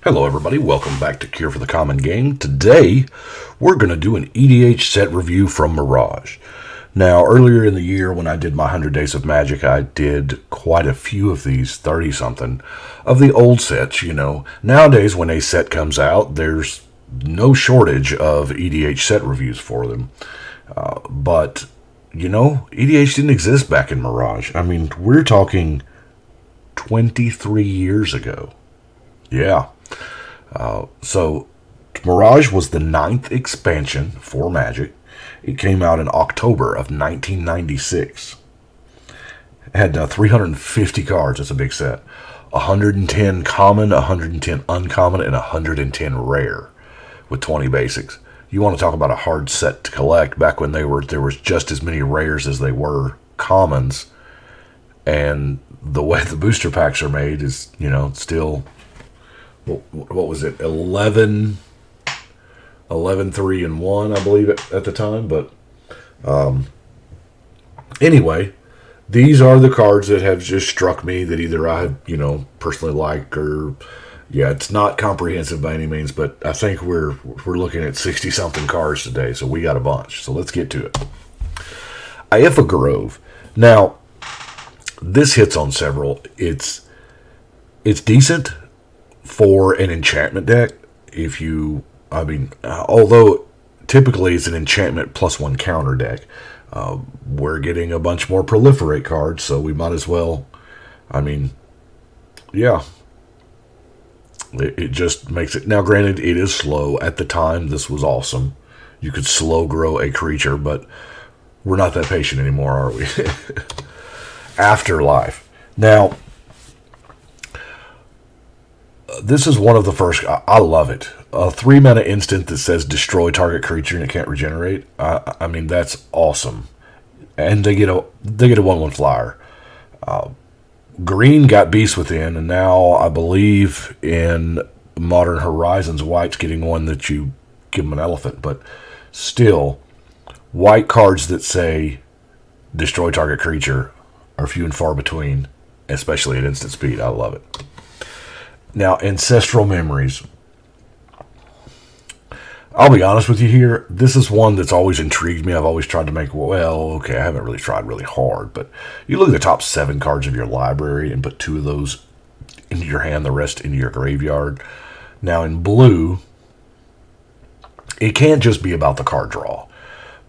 Hello everybody, welcome back to Cure for the Common Game. Today, we're going to do an EDH set review from Mirage. Now, earlier in the year when I did my 100 Days of Magic, I did quite a few of these, 30-something, of the old sets, Nowadays, when a set comes out, there's no shortage of EDH set reviews for them. But EDH didn't exist back in Mirage. I mean, we're talking 23 years ago. Yeah. So Mirage was the 9th expansion for Magic. It came out in October of 1996. It had 350 cards. That's a big set. 110 common, 110 uncommon, and 110 rare with 20 basics. You want to talk about a hard set to collect. Back when there was just as many rares as they were commons. And the way the booster packs are made is, still... What was it? 11, 3, and 1, I believe, at the time. But anyway, these are the cards that have just struck me that either I, personally like or, it's not comprehensive by any means, but I think we're looking at 60-something cards today, so we got a bunch. So let's get to it. Ifa Grove. Now, this hits on several. It's decent for an enchantment deck. Although typically it's an enchantment plus 1 counter deck, we're getting a bunch more proliferate cards, so we might as well, it just makes it. Now granted, it is slow. At the time, this was awesome. You could slow grow a creature, but we're not that patient anymore, are we? Afterlife. Now, this is one of the first. I love it. A 3-mana instant that says destroy target creature and it can't regenerate. That's awesome. And they get a 1/1 flyer. Green got Beast Within, and now I believe in Modern Horizons, White's getting one that you give them an elephant. But still, white cards that say destroy target creature are few and far between, especially at instant speed. I love it. Now, Ancestral Memories. I'll be honest with you here. This is one that's always intrigued me. I've always tried to make, I haven't really tried really hard, but you look at the top 7 cards of your library and put 2 of those into your hand, the rest into your graveyard. Now, in blue, it can't just be about the card draw,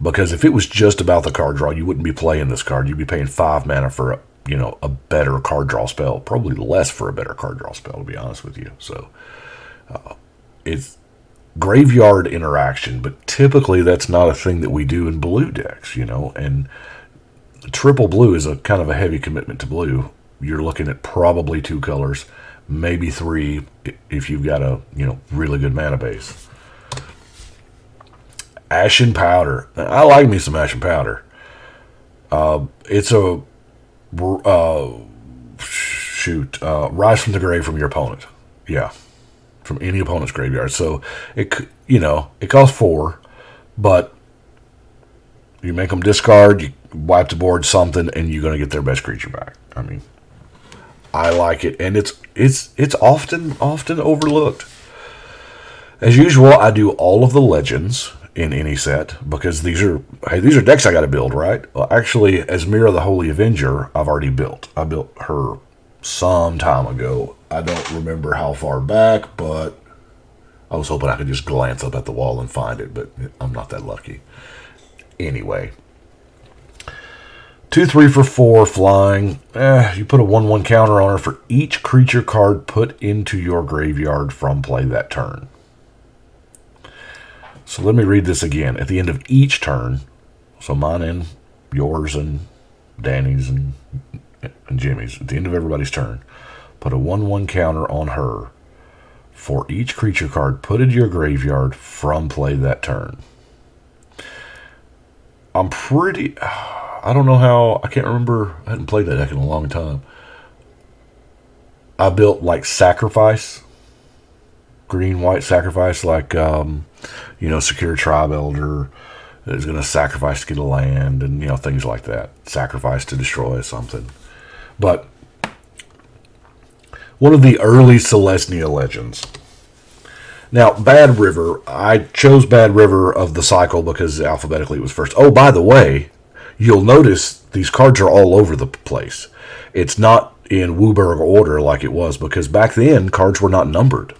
because if it was just about the card draw, you wouldn't be playing this card. You'd be paying 5 mana for a better card draw spell. Probably less for a better card draw spell, to be honest with you. So, it's graveyard interaction, but typically that's not a thing that we do in blue decks, and triple blue is a kind of a heavy commitment to blue. You're looking at probably 2 colors, maybe 3 if you've got a, really good mana base. Ashen Powder. I like me some Ashen Powder. It's a rise from the grave from your opponent. Yeah, from any opponent's graveyard. So it costs 4, but you make them discard, you wipe the board something, and you're going to get their best creature back. I like it, and it's often overlooked. As usual, I do all of the legends in any set, because these are decks I got to build, right? Well, actually, Esmira the Holy Avenger, I've already built. I built her some time ago. I don't remember how far back, but I was hoping I could just glance up at the wall and find it, but I'm not that lucky. Anyway, 2/3 for 4 flying. You put a 1/1 counter on her for each creature card put into your graveyard from play that turn. So let me read this again. At the end of each turn, so mine and yours and Danny's and Jimmy's, at the end of everybody's turn, put a 1/1 counter on her for each creature card put into your graveyard from play that turn. I don't know how, I can't remember, I hadn't played that deck in a long time. I built like Sacrifice, green-white Sacrifice, like, Secure Tribe Elder is going to sacrifice to get a land, and, things like that. Sacrifice to destroy something. But one of the early Celestia legends Now, Bad River, I chose Bad River of the cycle because alphabetically it was first. Oh, by the way, you'll notice these cards are all over the place. It's not in Wooburg order like it was, because back then cards were not numbered.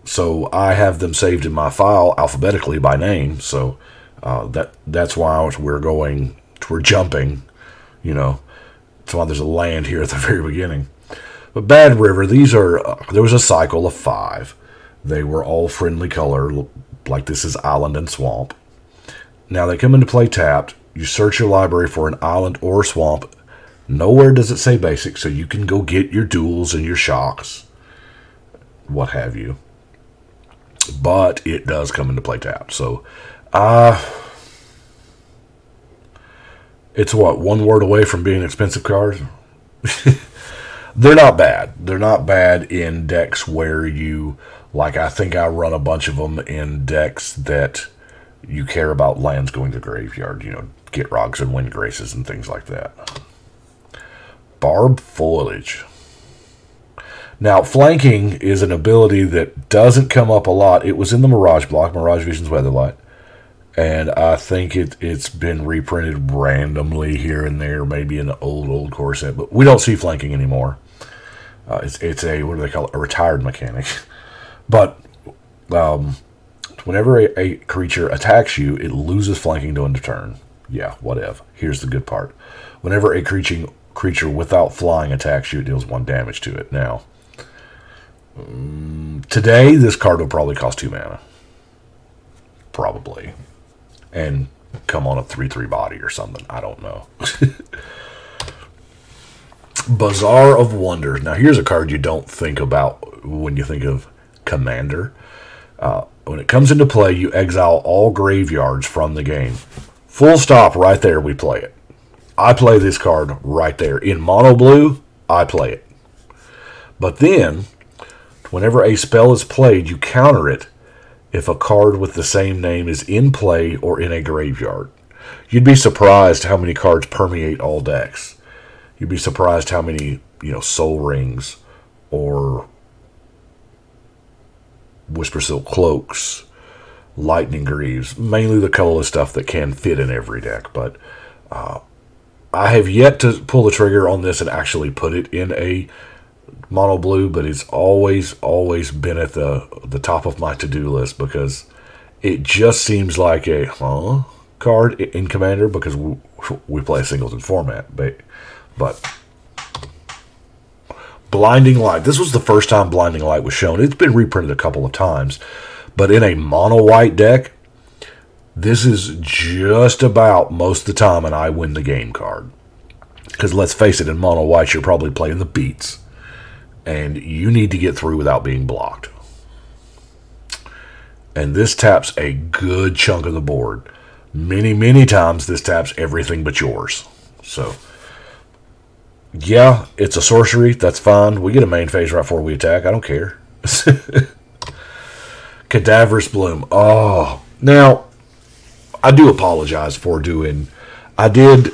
So I have them saved in my file alphabetically by name. So that's why we're jumping. That's why there's a land here at the very beginning. But Bad River, there was a cycle of 5. They were all friendly color, like this is Island and Swamp. Now they come into play tapped. You search your library for an island or a swamp. Nowhere does it say basic, so you can go get your duels and your shocks, what have you. But it does come into play tapped. So, it's one word away from being expensive cards? They're not bad. They're not bad in decks where I think I run a bunch of them in decks that you care about lands going to the graveyard, Get Rogs and Wind Graces and things like that. Barb Foliage. Now, flanking is an ability that doesn't come up a lot. It was in the Mirage block, Mirage Visions Weatherlight. And I think it's been reprinted randomly here and there, maybe in an old core set. But we don't see flanking anymore. It's a, what do they call it? A retired mechanic. But whenever a creature attacks you, it loses flanking to end of turn. Yeah, whatever. Here's the good part. Whenever a creature without flying attacks you, it deals 1 damage to it. Now, today, this card will probably cost 2 mana. Probably. And come on a 3/3 body or something. I don't know. Bazaar of Wonders. Now, here's a card you don't think about when you think of Commander. When it comes into play, you exile all graveyards from the game. Full stop, right there, we play it. I play this card right there. In mono blue, I play it. But then, whenever a spell is played, you counter it if a card with the same name is in play or in a graveyard. You'd be surprised how many cards permeate all decks. You'd be surprised how many, Soul Rings or Whisper Silk Cloaks, Lightning Greaves, mainly the colorless stuff that can fit in every deck. But I have yet to pull the trigger on this and actually put it in a mono blue, but it's always been at the top of my to-do list because it just seems like a card in Commander because we play a singleton format. But Blinding Light. This was the first time Blinding Light was shown. It's been reprinted a couple of times, but in a mono white deck, this is just about most of the time an I win the game card. Because let's face it, in mono white, you're probably playing the beats. And you need to get through without being blocked. And this taps a good chunk of the board. Many times this taps everything but yours. So, yeah, it's a sorcery. That's fine. We get a main phase right before we attack. I don't care. Cadaverous Bloom. Oh, now, I do apologize for I did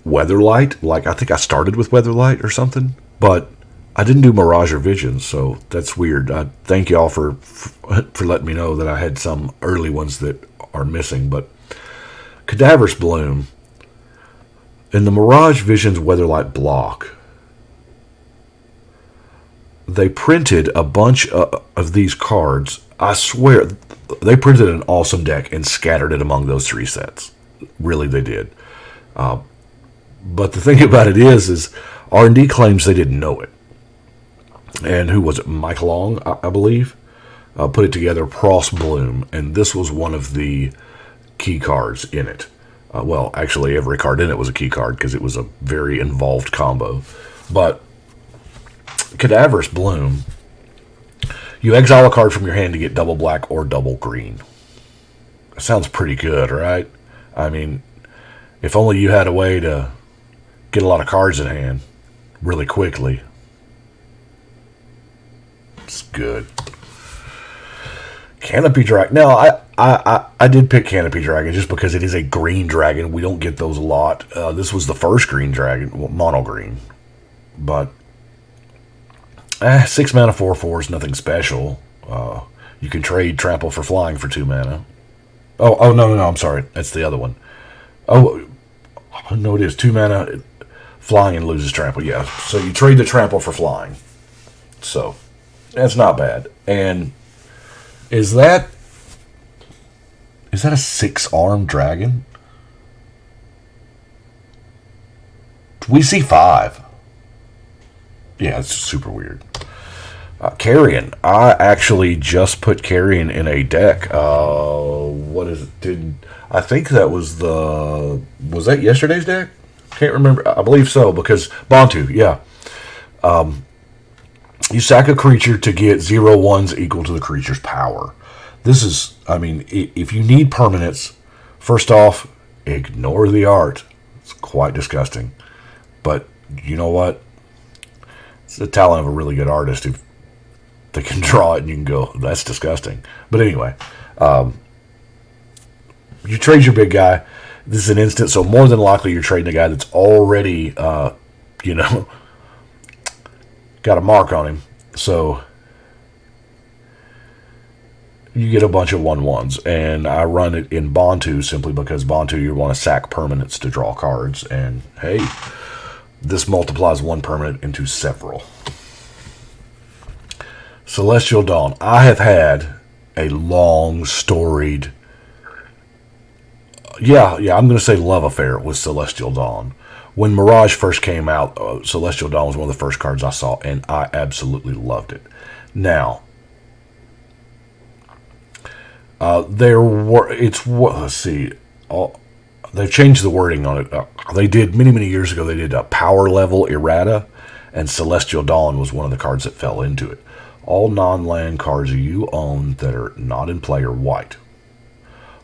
Weatherlight. I think I started with Weatherlight or something. But I didn't do Mirage or Visions, so that's weird. I thank y'all for letting me know that I had some early ones that are missing. But Cadaverous Bloom, in the Mirage Visions Weatherlight block, they printed a bunch of these cards. I swear, they printed an awesome deck and scattered it among those 3 sets. Really, they did. But the thing about it is R&D claims they didn't know it. And who was it? Mike Long, I believe, put it together, Pross Bloom, and this was one of the key cards in it. Well, actually, every card in it was a key card because it was a very involved combo. But Cadaverous Bloom, you exile a card from your hand to get double black or double green. That sounds pretty good, right? I mean, if only you had a way to get a lot of cards in hand really quickly. It's good. Canopy Dragon. Now, I did pick Canopy Dragon just because it is a green dragon. We don't get those a lot. This was the first green dragon, well, mono green. But 6 mana 4/4 is nothing special. You can trade trample for flying for 2 mana. Oh, no, I'm sorry. That's the other one. Oh, no, it is 2 mana, flying and loses trample. Yeah, so you trade the trample for flying. So, that's not bad. And is that a 6-armed dragon? We see 5. Yeah, it's super weird. Carrion. I actually just put Carrion in a deck. What is it? I think that was was that yesterday's deck? Can't remember. I believe so, because Bantu, yeah. You sack a creature to get 0/1s equal to the creature's power. This is, I mean, if you need permanents, first off, ignore the art. It's quite disgusting. But you know what? It's the talent of a really good artist who they can draw it and you can go, that's disgusting. But anyway, you trade your big guy. This is an instant, so more than likely you're trading a guy that's already, got a mark on him. So you get a bunch of 1/1s, and I run it in Bantu simply because Bantu, you want to sack permanents to draw cards, and hey, this multiplies 1 permanent into several. Celestial Dawn. I have had a long, storied, I'm going to say love affair with Celestial Dawn. When Mirage first came out, Celestial Dawn was one of the first cards I saw, and I absolutely loved it. Now, let's see, they've changed the wording on it. They did, many years ago, they did a power level errata, and Celestial Dawn was one of the cards that fell into it. All non-land cards you own that are not in play are white.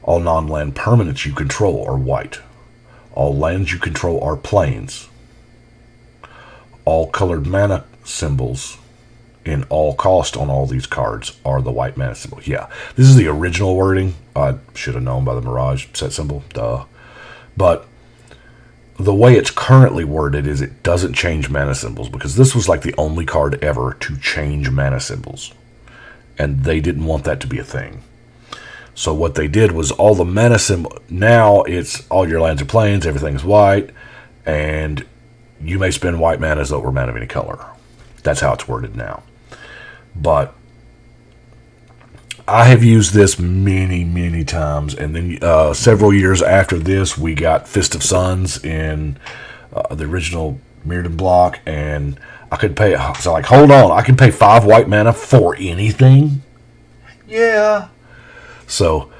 All non-land permanents you control are white. All lands you control are plains. All colored mana symbols in all cost on all these cards are the white mana symbol. Yeah, this is the original wording. I should have known by the Mirage set symbol. Duh. But the way it's currently worded is it doesn't change mana symbols, because this was like the only card ever to change mana symbols. And they didn't want that to be a thing. So what they did was all the mana symbol, now it's all your lands are plains, everything's white, and you may spend white mana as though it were mana of any color. That's how it's worded now. But I have used this many times, and then several years after this, we got Fist of Suns in the original Mirrodin block, and I could pay, so like, hold on, I can pay 5 white mana for anything? Yeah. So,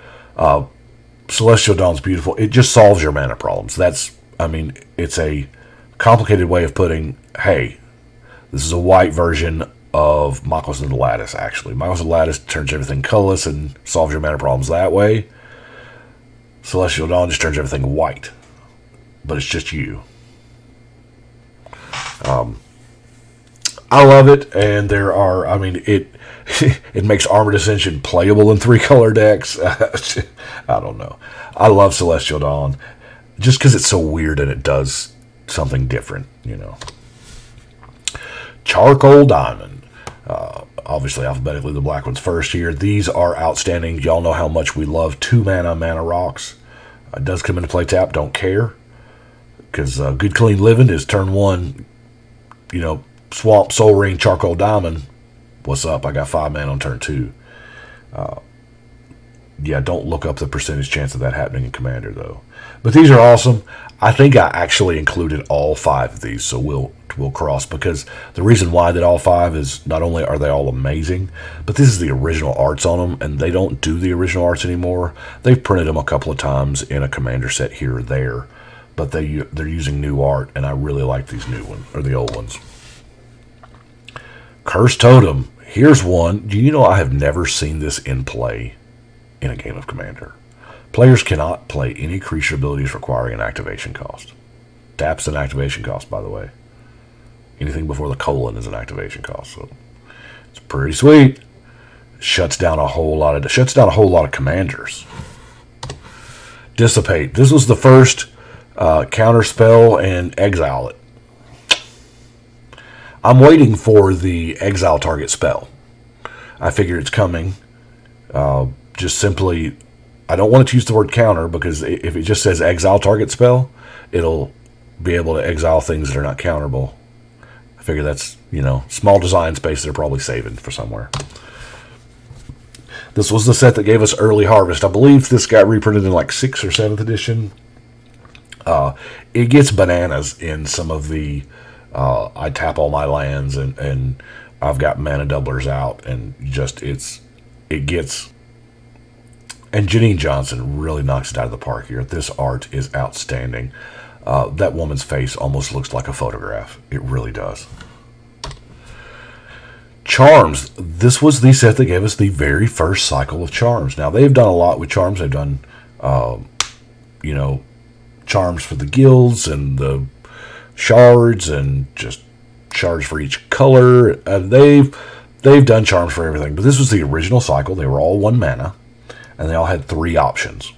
Celestial Dawn's beautiful. It just solves your mana problems. It's a complicated way of putting, hey, this is a white version of Mycos and the Lattice, actually. Mycos and the Lattice turns everything colorless and solves your mana problems that way. Celestial Dawn just turns everything white. But it's just you. I love it, and it makes Armored Ascension playable in 3-color decks. I don't know. I love Celestial Dawn just because it's so weird and it does something different, Charcoal Diamond. Obviously, alphabetically, the black one's first here. These are outstanding. Y'all know how much we love 2-mana rocks. It does come into play tap. Don't care. Because Good Clean Living is turn 1, Swamp, Soul Ring, Charcoal Diamond. What's up? I got 5 mana on turn 2. Don't look up the percentage chance of that happening in Commander, though. But these are awesome. I think I actually included all 5 of these, so we'll cross, because the reason why I did all 5 is not only are they all amazing, but this is the original arts on them, and they don't do the original arts anymore. They've printed them a couple of times in a Commander set here or there, but they're using new art, and I really like these new ones, or the old ones. Cursed Totem. Here's one. Do you know I have never seen this in play in a game of Commander? Players cannot play any creature abilities requiring an activation cost. Tap's an activation cost, by the way. Anything before the colon is an activation cost, so it's pretty sweet. Shuts down a whole lot of commanders. Dissipate. This was the first counter spell, and exile it. I'm waiting for the exile target spell. I figure it's coming, Just simply, I don't want it to use the word counter, because if it just says exile target spell, it'll be able to exile things that are not counterable. I figure that's, small design space they're probably saving for somewhere. This was the set that gave us Early Harvest. I believe this got reprinted in like 6th or 7th edition. It gets bananas in some of the I tap all my lands and I've got mana doublers out, and just it gets. And Janine Johnson really knocks it out of the park here. This art is outstanding. That woman's face almost looks like a photograph. It really does. Charms. This was the set that gave us the very first cycle of Charms. Now, they've done a lot with Charms. They've done, Charms for the guilds and the shards, and just shards for each color. They've done Charms for everything. But this was the original cycle. They were all 1 mana, and they all had 3 options.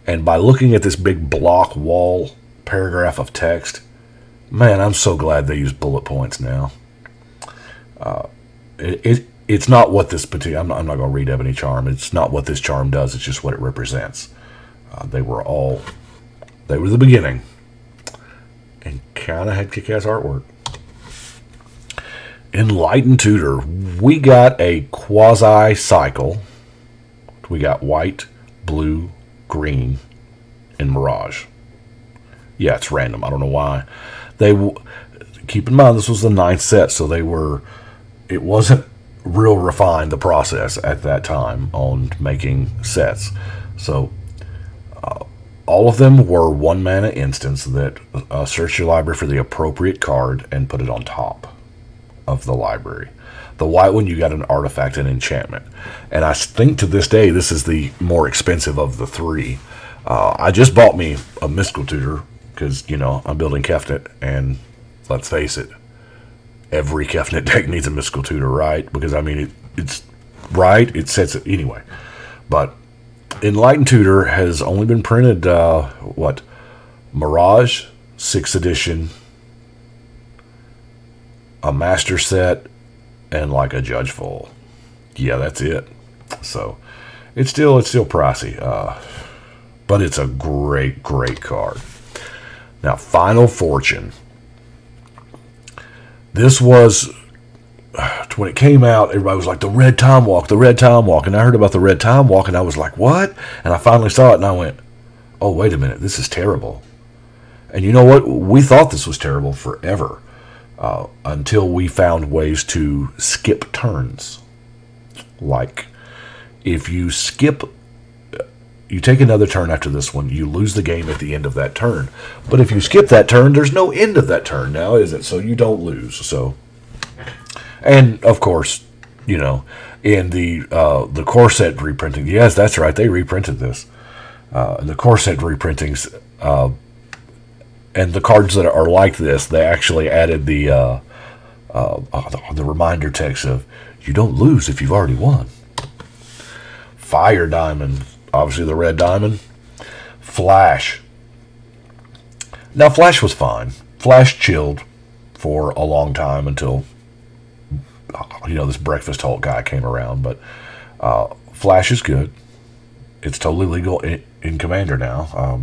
And by looking at this big block wall paragraph of text, man, I'm so glad they use bullet points now. It's not what this particular. I'm not going to read Ebony Charm. It's not what this charm does. It's just what it represents. They were the beginning, and kind of had kick-ass artwork. Enlightened Tutor. We got a quasi cycle. We got white, blue, green, and Mirage. Yeah, it's random. I don't know why. Keep in mind, this was the 9th set, so it wasn't real refined, the process at that time on making sets. So all of them were 1 mana instants that search your library for the appropriate card and put it on top of the library. The white one, you got an artifact and enchantment. And I think to this day, this is the more expensive of the 3. I just bought me a Mystical Tutor because, I'm building Kefnet, and let's face it, every Kefnet deck needs a Mystical Tutor, right? Because, it's right, it sets it anyway. But Enlightened Tutor has only been printed, Mirage, 6th edition, a Master Set, and like a Judge Full. Yeah, that's it. So it's still pricey, but it's a great card. Now, Final Fortune. This was, when it came out, everybody was like, the Red Time Walk. And I heard about the Red Time Walk, and I was like, what? And I finally saw it, and I went, oh, wait a minute, this is terrible. And you know what? We thought this was terrible forever, until we found ways to skip turns. Like, if you you take another turn after this one, you lose the game at the end of that turn. But if you skip that turn, there's no end of that turn now, is it? So you don't lose. So, and of course, in the core set reprinting, yes, that's right, they reprinted this. In the core set reprintings, and the cards that are like this, they actually added the reminder text of, you don't lose if you've already won. Fire Diamond, obviously the red diamond. Flash. Now, Flash was fine. Flash chilled for a long time until, this Breakfast Hulk guy came around. But Flash is good. It's totally legal in Commander now.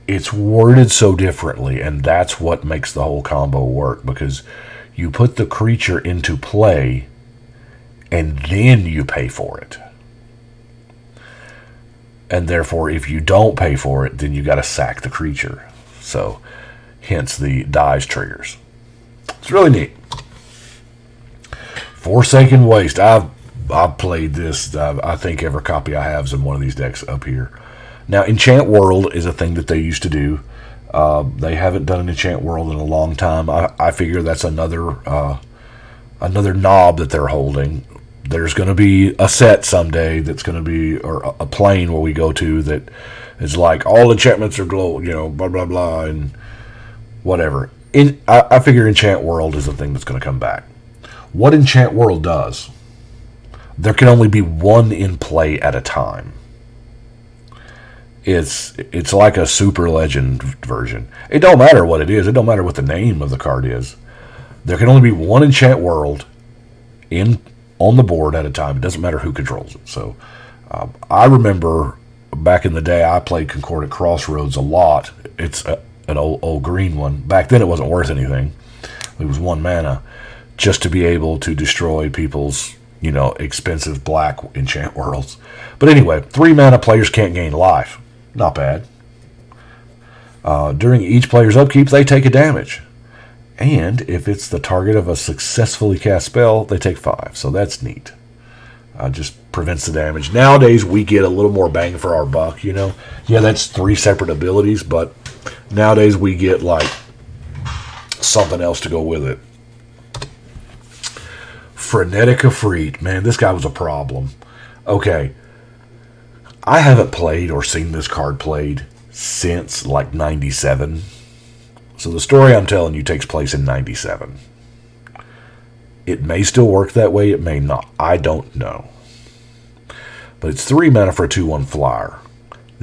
It's worded so differently, and that's what makes the whole combo work, because you put the creature into play, and then you pay for it. And therefore, if you don't pay for it, then you got to sack the creature. So, hence the dies triggers. It's really neat. Forsaken Waste. I've played this. I think every copy I have is in one of these decks up here. Now, Enchant World is a thing that they used to do. They haven't done an Enchant World in a long time. I figure that's another knob that they're holding. There's going to be a set someday that's going to be, or a plane where we go to that is like, all enchantments are glow, blah, blah, blah, and whatever. I figure Enchant World is the thing that's going to come back. What Enchant World does, there can only be one in play at a time. It's like a super legend version. It don't matter what it is. It don't matter what the name of the card is. There can only be one Enchant World in on the board at a time. It doesn't matter who controls it. So I remember back in the day, I played Concordant Crossroads a lot. It's an old green one. Back then, it wasn't worth anything. It was 1 mana just to be able to destroy people's, expensive black enchant worlds. But anyway, 3 mana players can't gain life. Not bad. During each player's upkeep, they take a damage. And if it's the target of a successfully cast spell, they take 5. So that's neat. Just prevents the damage. Nowadays, we get a little more bang for our buck, Yeah, that's 3 separate abilities, but nowadays we get, something else to go with it. Frenetic Efreet. Man, this guy was a problem. Okay. I haven't played or seen this card played since, 97. So the story I'm telling you takes place in 97. It may still work that way, it may not. I don't know. But it's 3 mana for a 2/1 flyer.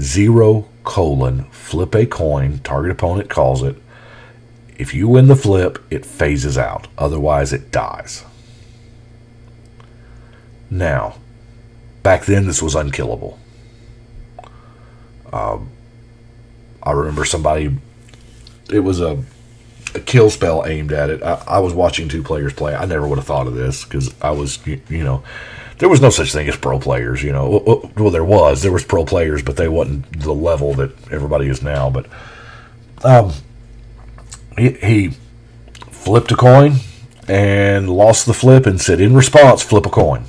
0, flip a coin, target opponent calls it. If you win the flip, it phases out. Otherwise, it dies. Now, back then, this was unkillable. I remember it was a kill spell aimed at it. I was watching 2 players play. I never would have thought of this because I was, there was no such thing as pro players, Well, there was pro players, but they wasn't the level that everybody is now. But he flipped a coin and lost the flip and said, in response, flip a coin.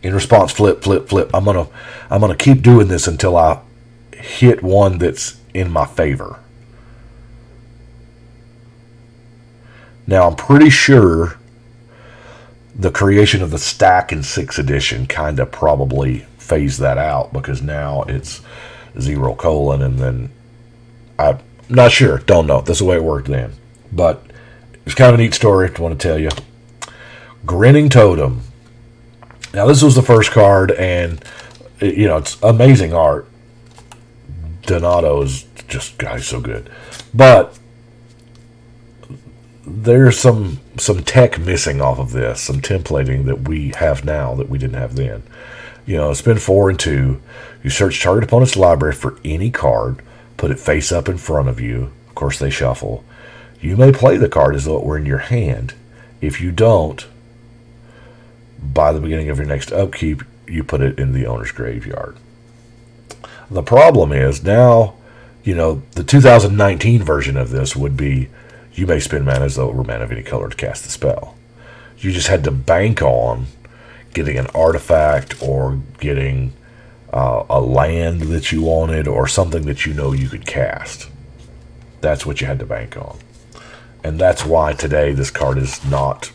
In response, flip, flip, flip. I'm gonna keep doing this until I hit one that's in my favor. Now, I'm pretty sure the creation of the stack in 6th edition kind of probably phased that out because now it's 0, and then I'm not sure. Don't know. That's the way it worked then. But it's kind of a neat story I want to tell you. Grinning Totem. Now, this was the first card, and, it's amazing art. Donato is just, God, he's so good. But there's some tech missing off of this, some templating that we have now that we didn't have then. Spend 4 and 2. You search target opponent's library for any card, put it face up in front of you. Of course, they shuffle. You may play the card as though it were in your hand. If you don't, by the beginning of your next upkeep, you put it in the owner's graveyard. The problem is now, the 2019 version of this would be you may spend mana as though it were mana of any color to cast the spell. You just had to bank on getting an artifact or getting a land that you wanted or something that you could cast. That's what you had to bank on. And that's why today this card is not,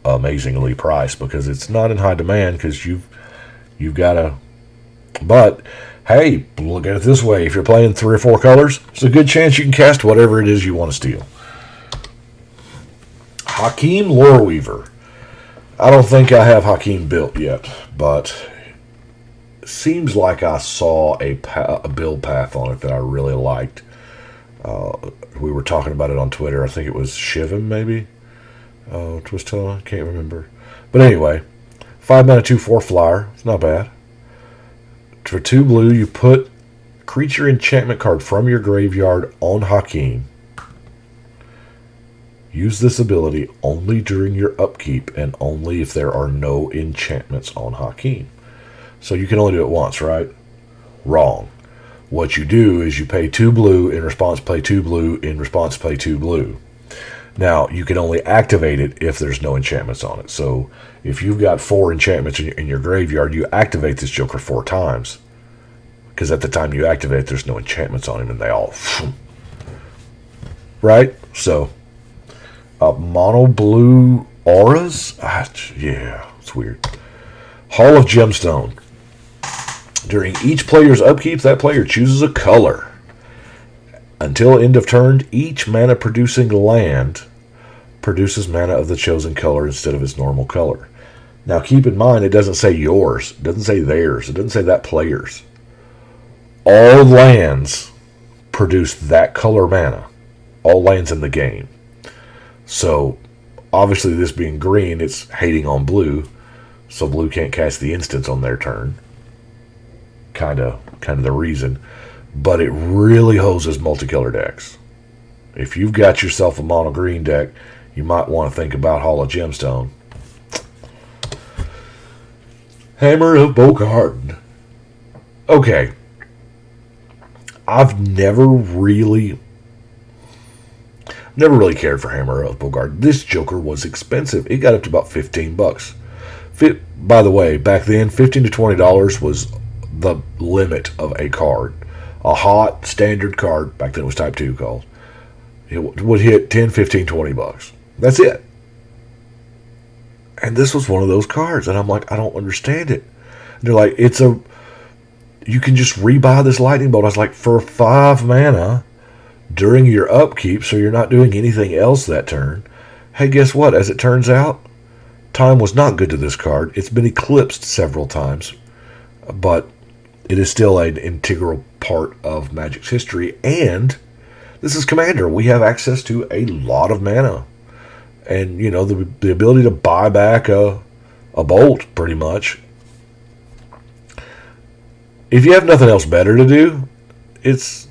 amazingly priced because it's not in high demand because you've got to. But hey, look at it this way: if you're playing 3 or 4 colors, there's a good chance you can cast whatever it is you want to steal. Hakeem Loreweaver. I don't think I have Hakeem built yet, but it seems like I saw a build path on it that I really liked. We were talking about it on Twitter. I think it was Shivim, maybe. I can't remember. But anyway, 5 mana 2/4 flyer. It's not bad. For 2 blue, you put creature enchantment card from your graveyard on Hakeem. Use this ability only during your upkeep and only if there are no enchantments on Hakeem. So you can only do it once, right? Wrong. What you do is you pay 2 blue, in response play 2 blue, in response play 2 blue. Now, you can only activate it if there's no enchantments on it. So, if you've got 4 enchantments in your graveyard, you activate this joker 4 times. Because at the time you activate, there's no enchantments on him, and they all... Right? So, mono blue auras? Yeah, it's weird. Hall of Gemstone. During each player's upkeep, that player chooses a color. Until end of turn, each mana-producing land produces mana of the chosen color instead of its normal color. Now, keep in mind, it doesn't say yours. It doesn't say theirs. It doesn't say that player's. All lands produce that color mana. All lands in the game. So, obviously, this being green, it's hating on blue. so blue can't cast the instants on their turn. Kind of the reason. But it really hoses multicolor decks. If you've got yourself a mono green deck, you might want to think about Hall of Gemstone. Hammer of Bogarden. Okay. I've never really cared for Hammer of Bogarden. This Joker was expensive. It got up to about $15. By the way, back then, $15 to $20 was the limit of a card. A hot standard card, back then it was Type 2 called, it would hit 10, 15, $20. That's it. And this was one of those cards. And I'm like, I don't understand it. And they're like, you can just rebuy this lightning bolt. I was like, for 5 mana during your upkeep, so you're not doing anything else that turn. Hey, guess what? As it turns out, time was not good to this card. It's been eclipsed several times, but it is still an integral part of Magic's history. And this is Commander. We have access to a lot of mana. And, you know, the ability to buy back a bolt, pretty much. If you have nothing else better to do, it's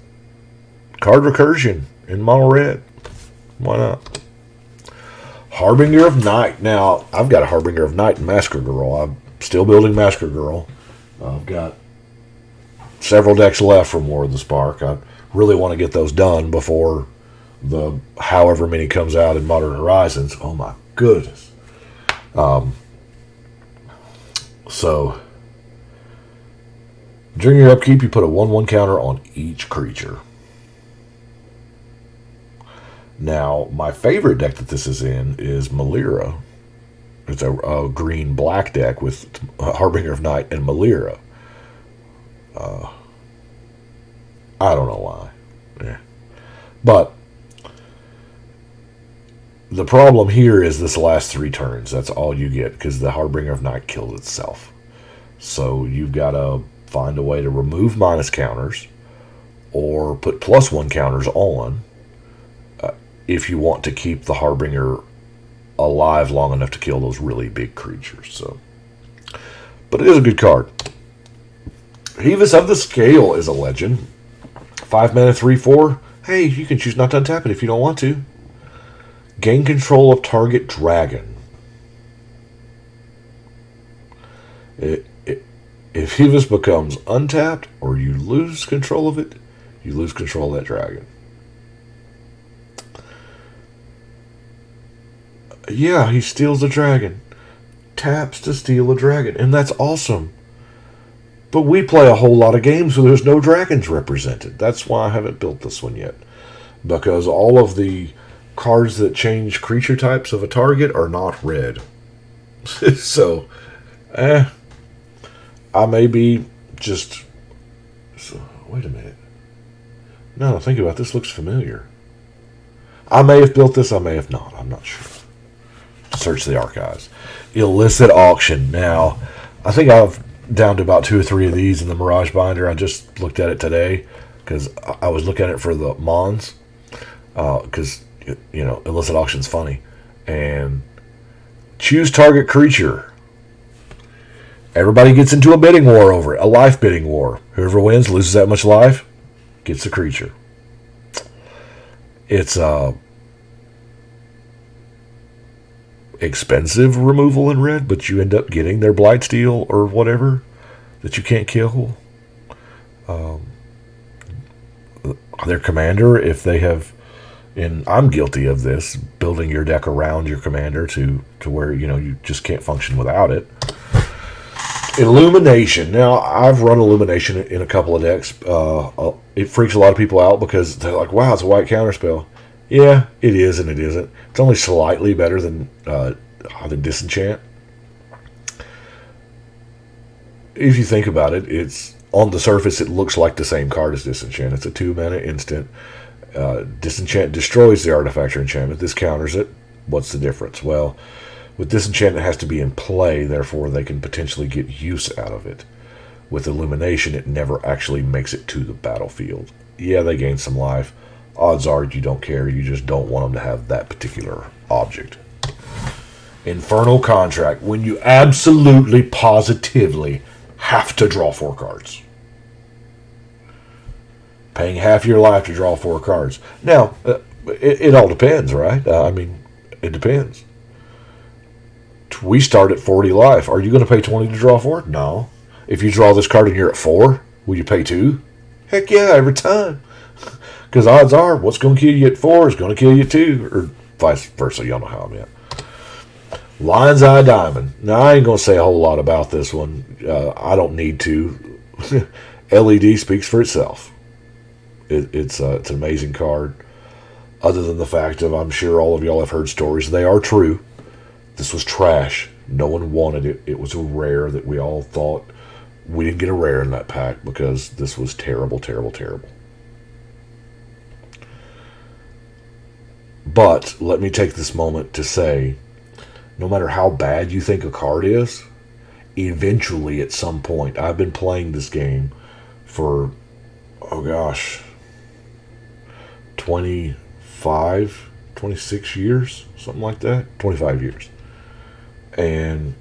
card recursion in mono red. Why not? Harbinger of Night. Now, I've got a Harbinger of Night in Massacre Girl. I'm still building Massacre Girl. I've got several decks left from War of the Spark. I really want to get those done before the however many comes out in Modern Horizons. Oh my goodness. So during your upkeep, you put a 1/1 counter on each creature. Now, my favorite deck that this is in is Malira. It's a green-black deck with Harbinger of Night and Malira. I don't know why. Yeah. But the problem here is this last 3 turns. That's all you get because the Harbinger of Night killed itself. So you've got to find a way to remove minus counters or put +1 counters on if you want to keep the Harbinger alive long enough to kill those really big creatures. So, but it is a good card. Hevis of the Scale is a legend. 5 mana, 3/4. Hey, you can choose not to untap it if you don't want to. Gain control of target dragon. If Hevis becomes untapped or you lose control of it, you lose control of that dragon. Yeah, he steals a dragon. Taps to steal a dragon. And that's awesome. But we play a whole lot of games where there's no dragons represented. That's why I haven't built this one yet. Because all of the cards that change creature types of a target are not red. So, I may be just... So, wait a minute. No, think about this. Looks familiar. I may have built this. I may have not. I'm not sure. Search the archives. Illicit Auction. Now, I think I've down to about 2 or 3 of these in the Mirage binder. I just looked at it today because I was looking at it for the Mons. Because, you know, Illicit Auction's funny. And choose target creature. Everybody gets into a bidding war over it. A life bidding war. Whoever wins loses that much life, gets the creature. It's expensive removal in red, but you end up getting their Blightsteel or whatever that you can't kill. Their commander, if they have, and I'm guilty of this, building your deck around your commander to where, you know, you just can't function without it. Illumination. Now, I've run Illumination in a couple of decks. It freaks a lot of people out because they're like, wow, it's a white counterspell. Yeah, it is and it isn't. It's only slightly better than Disenchant. If you think about it, it's on the surface, it looks like the same card as Disenchant. It's a 2-mana instant. Disenchant destroys the artifact or enchantment. This counters it. What's the difference? Well, with Disenchant, it has to be in play, therefore they can potentially get use out of it. With Illumination, it never actually makes it to the battlefield. Yeah, they gain some life. Odds are you don't care. You just don't want them to have that particular object. Infernal Contract, when you absolutely, positively have to draw 4 cards. Paying half your life to draw 4 cards. Now, it all depends, right? I mean, it depends. We start at 40 life. Are you going to pay 20 to draw 4? No. If you draw this card and you're at 4, will you pay 2? Heck yeah, every time. Because odds are, what's going to kill you at 4 is going to kill you at 2, or vice versa. Y'all know how I meant. Lion's Eye Diamond. Now, I ain't going to say a whole lot about this one. I don't need to. LED speaks for itself. It's an amazing card. Other than the fact of, I'm sure all of y'all have heard stories. They are true. This was trash. No one wanted it. It was a rare that we all thought we didn't get a rare in that pack because this was terrible, terrible, terrible. But let me take this moment to say, no matter how bad you think a card is, eventually at some point, I've been playing this game for, 26 years, something like that, 25 years. And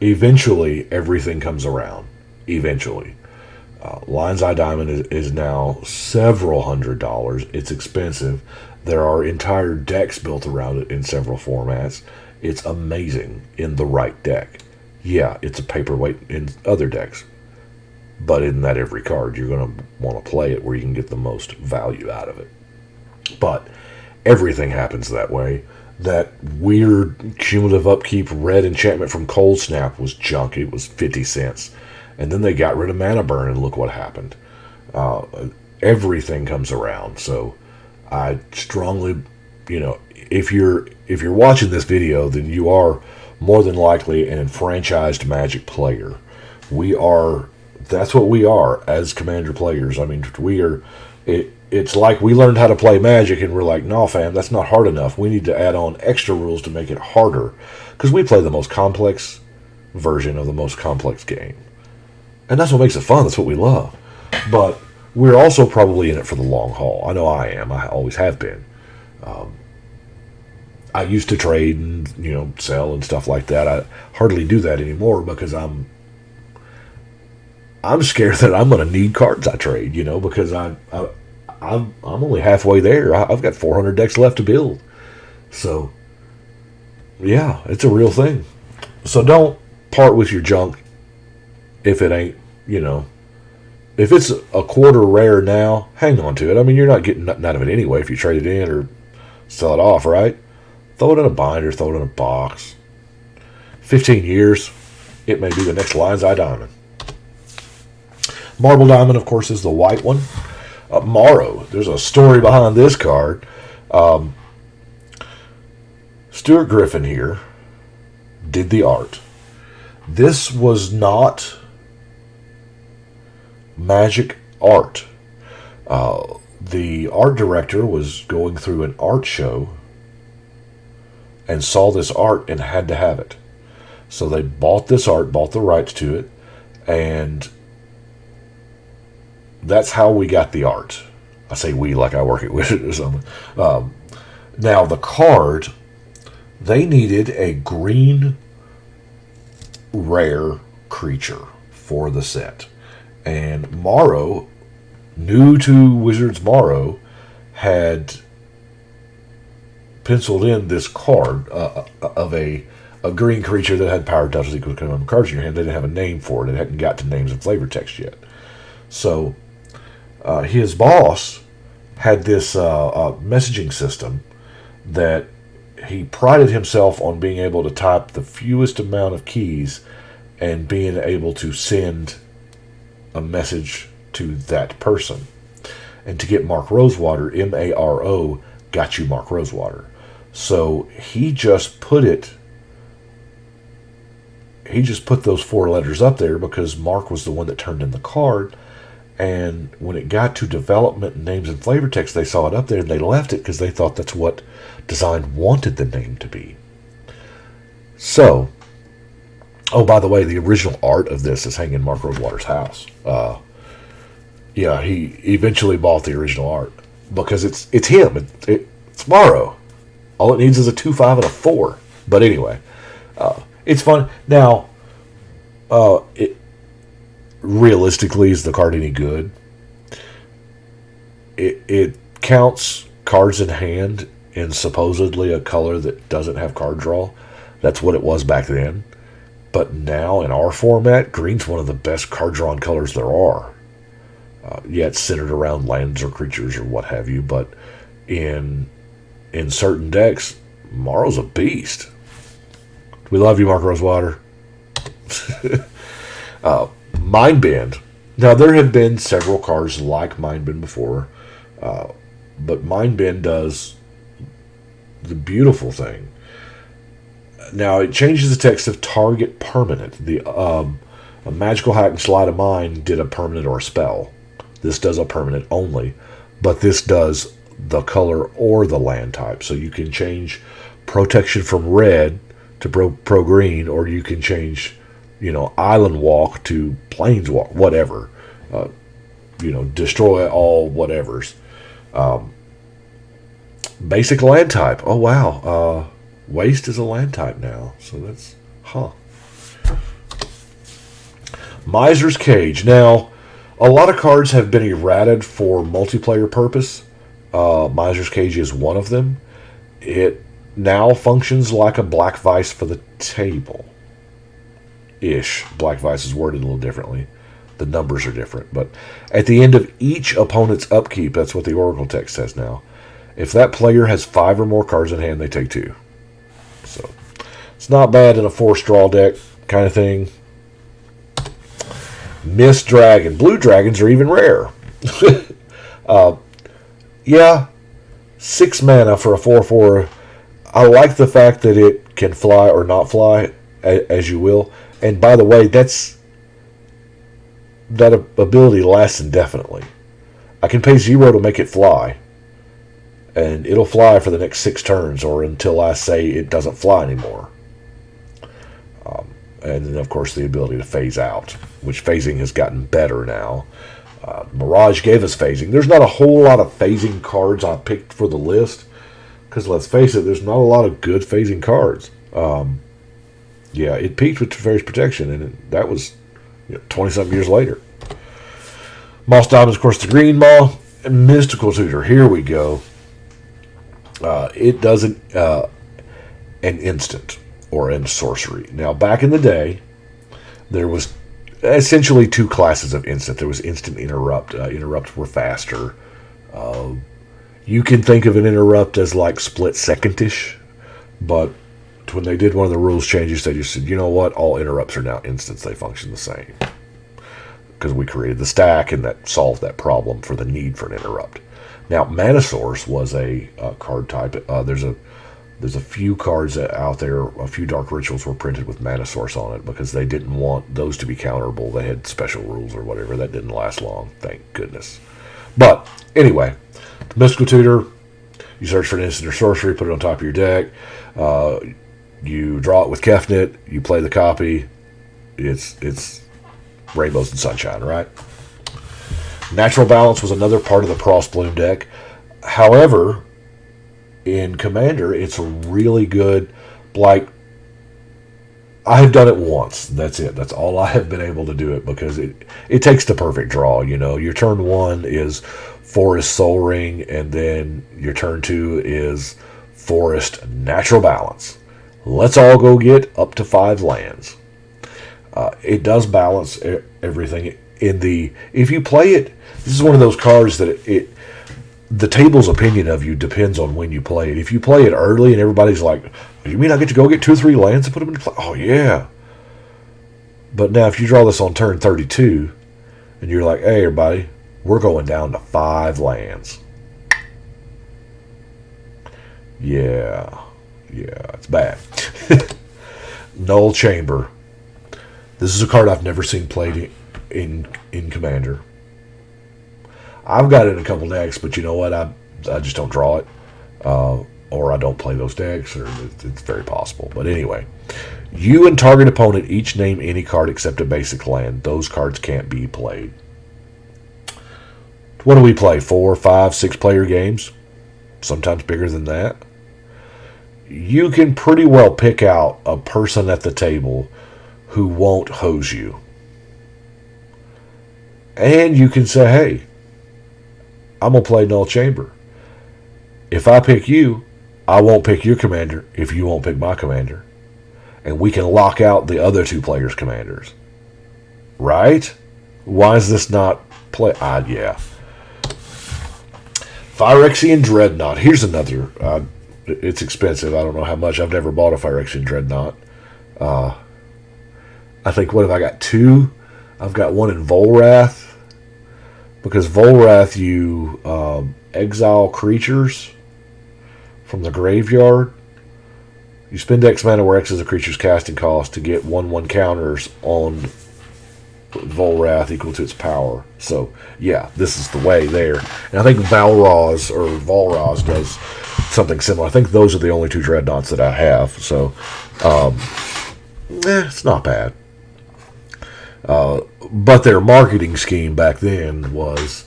eventually everything comes around. Eventually. Lion's Eye Diamond is now several $100s. It's expensive. There are entire decks built around it in several formats. It's amazing in the right deck. Yeah, it's a paperweight in other decks. But in that every card, you're going to want to play it where you can get the most value out of it. But everything happens that way. That weird cumulative upkeep red enchantment from Cold Snap was junk. It was 50 cents. And then they got rid of Mana Burn, and look what happened. Everything comes around. So I strongly, if you're watching this video, then you are more than likely an enfranchised Magic player. That's what we are as Commander players. I mean, it's like we learned how to play Magic and we're like, no, fam, that's not hard enough. We need to add on extra rules to make it harder. Because we play the most complex version of the most complex game. And that's what makes it fun. That's what we love. But we're also probably in it for the long haul. I know I am. I always have been. I used to trade and, sell and stuff like that. I hardly do that anymore because I'm scared that I'm going to need cards I trade, because I'm only halfway there. I've got 400 decks left to build. So, yeah, it's a real thing. So don't part with your junk if it ain't, if it's a quarter rare now, hang on to it. I mean, you're not getting nothing out of it anyway if you trade it in or sell it off, right? Throw it in a binder, throw it in a box. 15 years, it may be the next Lion's Eye Diamond. Marble Diamond, of course, is the white one. Morrow, there's a story behind this card. Stuart Griffin here did the art. This was not Magic art. The art director was going through an art show and saw this art and had to have it. So they bought this art, bought the rights to it, and that's how we got the art. I say we like I work at Wizard or something. Now, the card, they needed a green rare creature for the set. And Morrow, new to Wizards Morrow, had penciled in this card of a green creature that had power touches equal to number of cards in your hand. They didn't have a name for it. It hadn't got to names and flavor text yet. So his boss had this messaging system that he prided himself on being able to type the fewest amount of keys and being able to send a message to that person. And to get Mark Rosewater, M-A-R-O, got you Mark Rosewater. So he just put those 4 letters up there because Mark was the one that turned in the card. And when it got to development and names and flavor text, they saw it up there and they left it because they thought that's what design wanted the name to be. So, oh, by the way, the original art of this is hanging in Mark Rosewater's house. Yeah, he eventually bought the original art because it's him. It's Morrow. All it needs is a 2/5 and a 4. But anyway, it's fun. Now, realistically, is the card any good? It counts cards in hand in supposedly a color that doesn't have card draw. That's what it was back then. But now, in our format, green's one of the best card-drawn colors there are. Yeah, it's centered around lands or creatures or what have you, but in certain decks, Morrow's a beast. We love you, Mark Rosewater. Mindbend. Now, there have been several cards like Mindbend before, but Mindbend does the beautiful thing. Now, it changes the text of target permanent. A magical hack and sleight of mind did a permanent or a spell. This does a permanent only, but this does the color or the land type. So you can change protection from red to pro green, or you can change, Island Walk to Plains Walk, whatever. Destroy all whatevers. Basic land type. Oh, wow. Waste is a land type now. So that's, Miser's Cage. Now, a lot of cards have been errated for multiplayer purpose. Miser's Cage is one of them. It now functions like a Black Vice for the table. Ish. Black Vice is worded a little differently. The numbers are different. But at the end of each opponent's upkeep, that's what the Oracle text says now, if that player has 5 or more cards in hand, they take 2. So it's not bad in a forced draw deck kind of thing. Mist Dragon. Blue dragons are even rare. Yeah, 6 mana for a 4/4. I like the fact that it can fly or not fly, as you will. And by the way, that ability lasts indefinitely. I can pay 0 to make it fly, and it'll fly for the next 6 turns, or until I say it doesn't fly anymore. And then, of course, the ability to phase out, which phasing has gotten better now. Mirage gave us phasing. There's not a whole lot of phasing cards I picked for the list, because let's face it, there's not a lot of good phasing cards. Yeah, it peaked with Teferi's Protection, and that was 20-something years later. Moss Diamond, of course, the green Maw. And Mystical Tutor, here we go. It does an instant, or in sorcery. Now, back in the day, there was essentially 2 classes of instant. There was instant interrupt. Interrupts were faster. You can think of an interrupt as like split second-ish, but when they did one of the rules changes, they just said, you know what, all interrupts are now instants. They function the same. Because we created the stack, and that solved that problem for the need for an interrupt. Now, Mana Source was a card type. There's a few cards out there, a few Dark Rituals were printed with Mana Source on it because they didn't want those to be counterable. They had special rules or whatever. That didn't last long, thank goodness. But, anyway, the Mystical Tutor, you search for an instant or sorcery, put it on top of your deck. You draw it with Kefnet, you play the copy. It's rainbows and sunshine, right? Natural Balance was another part of the Frostbloom deck. However, in Commander, it's a really good, like, I have done it once. That's it. That's all I have been able to do it, because it takes the perfect draw. Your turn 1 is Forest Soul Ring, and then your turn 2 is Forest Natural Balance. Let's all go get up to 5 lands. It does balance everything. If you play it, this is one of those cards that the table's opinion of you depends on when you play it. If you play it early and everybody's like, you mean I get to go get 2 or 3 lands and put them into play? Oh, yeah. But now if you draw this on turn 32 and you're like, hey, everybody, we're going down to 5 lands. Yeah, it's bad. Null Chamber. This is a card I've never seen played in Commander. I've got it in a couple decks, but you know what? I just don't draw it. Or I don't play those decks, or it's very possible. But anyway, you and target opponent each name any card except a basic land. Those cards can't be played. What do we play? 4, 5, 6 player games? Sometimes bigger than that. you can pretty well pick out a person at the table who won't hose you. And you can say, hey, I'm going to play Null Chamber. If I pick you, I won't pick your commander if you won't pick my commander. And we can lock out the other two players' commanders. Right? Why is this not play? Yeah. Phyrexian Dreadnought. Here's another. It's expensive. I don't know how much. I've never bought a Phyrexian Dreadnought. I think, what have I got? 2? I've got one in Volrath. Because Volrath, you exile creatures from the graveyard. You spend X mana where X is a creature's casting cost to get 1/1 counters on Volrath equal to its power. So, yeah, this is the way there. And I think Volraz does something similar. I think those are the only 2 Dreadnoughts that I have. So, it's not bad. But their marketing scheme back then was,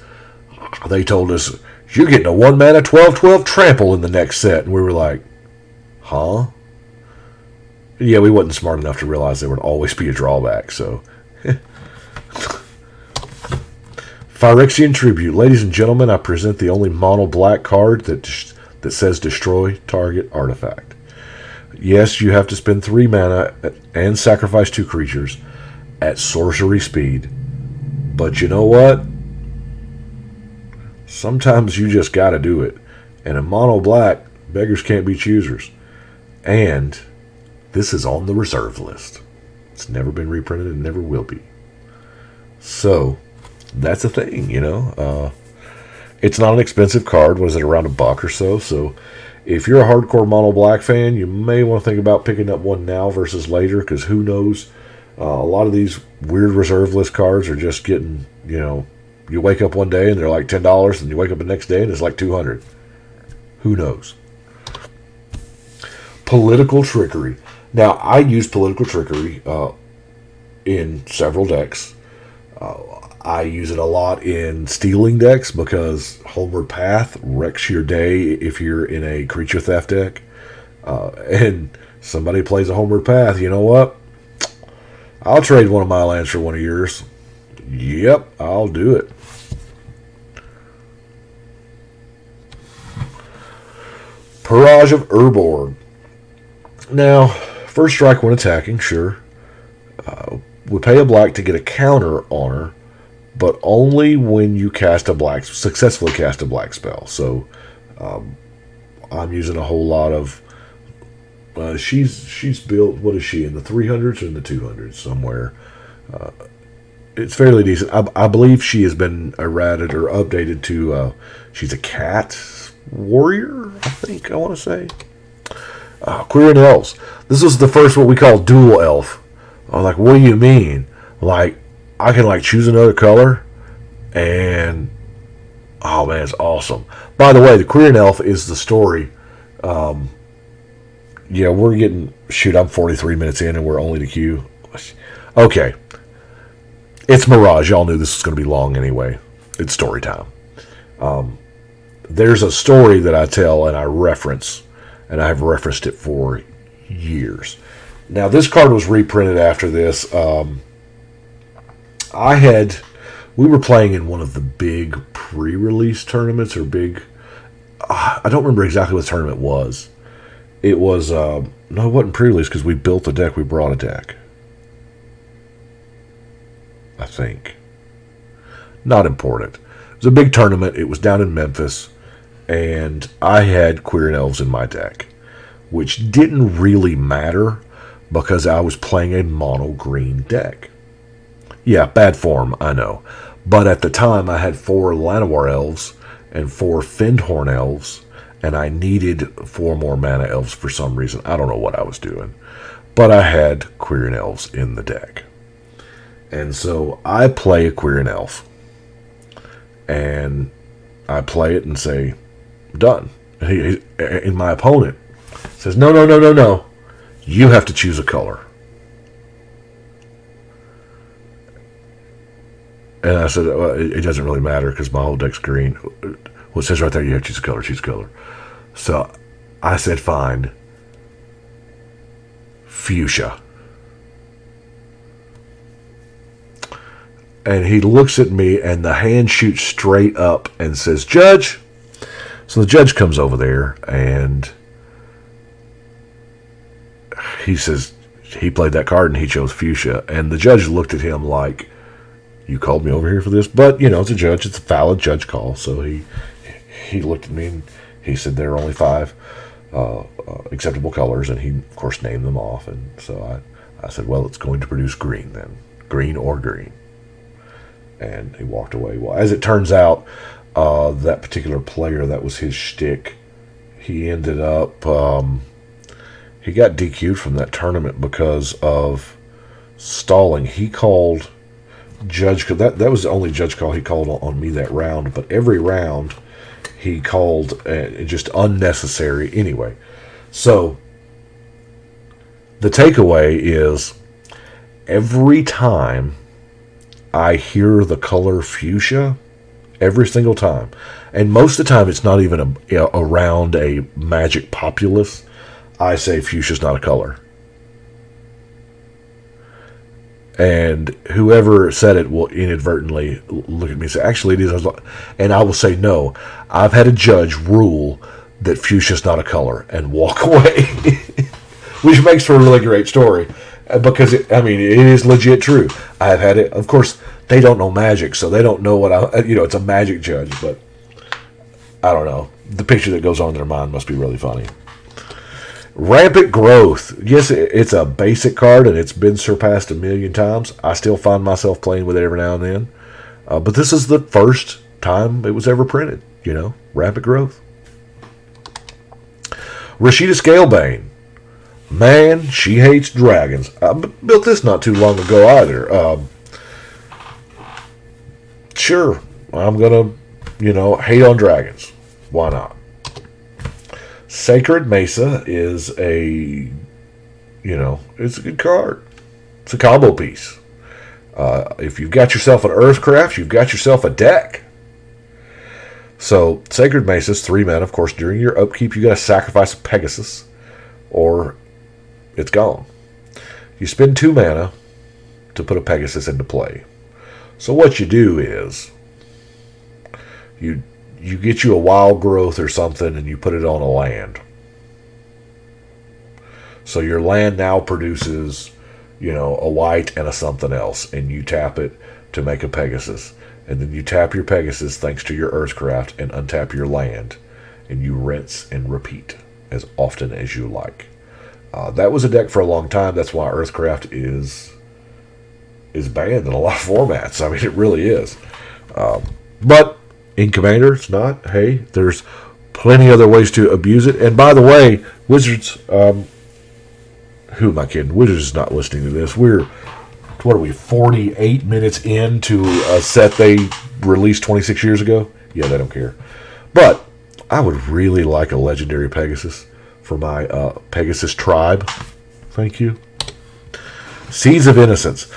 they told us, you're getting a 1 mana 12/12 trample in the next set. And we were like, huh? Yeah, we wasn't smart enough to realize there would always be a drawback. So, Phyrexian Tribute. Ladies and gentlemen, I present the only mono black card that says destroy target artifact. Yes, you have to spend 3 mana and sacrifice 2 creatures at sorcery speed. But you know what? Sometimes you just gotta do it. And in mono black, beggars can't be choosers. And this is on the reserve list. It's never been reprinted and never will be. So, that's a thing, you know. It's not an expensive card. What is it, around $1 or so? So, if you're a hardcore mono black fan, you may want to think about picking up one now versus later, because who knows? A lot of these weird reserve list cards are just getting, you know, you wake up one day and they're like $10, and you wake up the next day and it's like $200. Who knows? Political Trickery. Now, I use Political Trickery in several decks. I use it a lot in stealing decks because Homeward Path wrecks your day if you're in a creature theft deck. And somebody plays a Homeward Path, you know what? I'll trade one of my lands for one of yours. Yep, I'll do it. Mirage of Urborg. Now, first strike when attacking, sure. We pay a black to get a counter on her, but only when you successfully cast a black spell. So, I'm using a whole lot of. She's built. What is she, in the 300s or in the 200s somewhere? It's fairly decent. I believe she has been errated or updated to. She's a cat warrior, I think I want to say. Queer and Elves. This was the first what we call dual elf. I'm like, what do you mean? Like, I can like choose another color, and oh man, it's awesome. By the way, the Queer and Elf is the story. Yeah, we're getting, shoot, I'm 43 minutes in and we're only to queue. Okay. It's Mirage. Y'all knew this was going to be long anyway. It's story time. There's a story that I tell and I reference, and I've referenced it for years. Now, this card was reprinted after this. We were playing in one of the big pre-release tournaments, or big, I don't remember exactly what the tournament was. It was, no, it wasn't pre-release because we built a deck, we brought a deck. I think. Not important. It was a big tournament. It was down in Memphis, and I had Queer and Elves in my deck, which didn't really matter because I was playing a mono green deck. Yeah, bad form, I know. But at the time, I had 4 Llanowar Elves and 4 Findhorn Elves, and I needed 4 more mana elves for some reason. I don't know what I was doing. But I had Queer and Elves in the deck. And so I play a Queer and Elf. And I play it and say, done. And my opponent says, no. You have to choose a color. And I said, well, it doesn't really matter because my whole deck's green. Well, it says right there, you have to choose a color, So I said, fine. fuchsia. And he looks at me, and the hand shoots straight up and says, Judge. So the judge comes over there, and he says he played that card and he chose fuchsia. And the judge looked at him like, you called me over here for this? But, you know, it's a judge. It's a valid judge call. So he looked at me and he said there are only 5 acceptable colors. And he, of course, named them off. And so I said, well, it's going to produce green then. Green or green. And he walked away. Well, as it turns out, that particular player, that was his shtick. He ended up, he got DQ'd from that tournament because of stalling. He called judge, that was the only judge call he called on me that round, but every round he called just unnecessary anyway. So the takeaway is, every time I hear the color fuchsia, every single time, and most of the time it's not even around a Magic populace, I say fuchsia's not a color. And whoever said it will inadvertently look at me and say, actually it is. And I will say, no, I've had a judge rule that fuchsia's not a color and walk away. Which makes for a really great story. Because, it is legit true. I've had it. Of course, they don't know Magic, so they don't know what it's a Magic judge. But, I don't know. The picture that goes on in their mind must be really funny. Rampant Growth. Yes, it's a basic card, and it's been surpassed 1,000,000 times. I still find myself playing with it every now and then. But this is the first time it was ever printed, Rampant Growth. Rashida Scalebane. Man, she hates dragons. I built this not too long ago either. Sure, I'm going to, hate on dragons. Why not? Sacred Mesa is it's a good card. It's a combo piece. If you've got yourself an Earthcraft, you've got yourself a deck. So, Sacred Mesa is 3 mana. Of course, during your upkeep, you got to sacrifice a Pegasus, or it's gone. You spend 2 mana to put a Pegasus into play. So what you do is you get you a Wild Growth or something, and you put it on a land. So your land now produces, a white and a something else, and you tap it to make a Pegasus. And then you tap your Pegasus thanks to your Earthcraft and untap your land, and you rinse and repeat as often as you like. That was a deck for a long time. That's why Earthcraft is banned in a lot of formats. I mean, it really is. But in Commander, it's not. Hey, there's plenty other ways to abuse it. And by the way, Wizards, who am I kidding? Wizards is not listening to this. We're 48 minutes into a set they released 26 years ago? Yeah, they don't care. But I would really like a Legendary Pegasus for my Pegasus tribe. Thank you. Seeds of Innocence.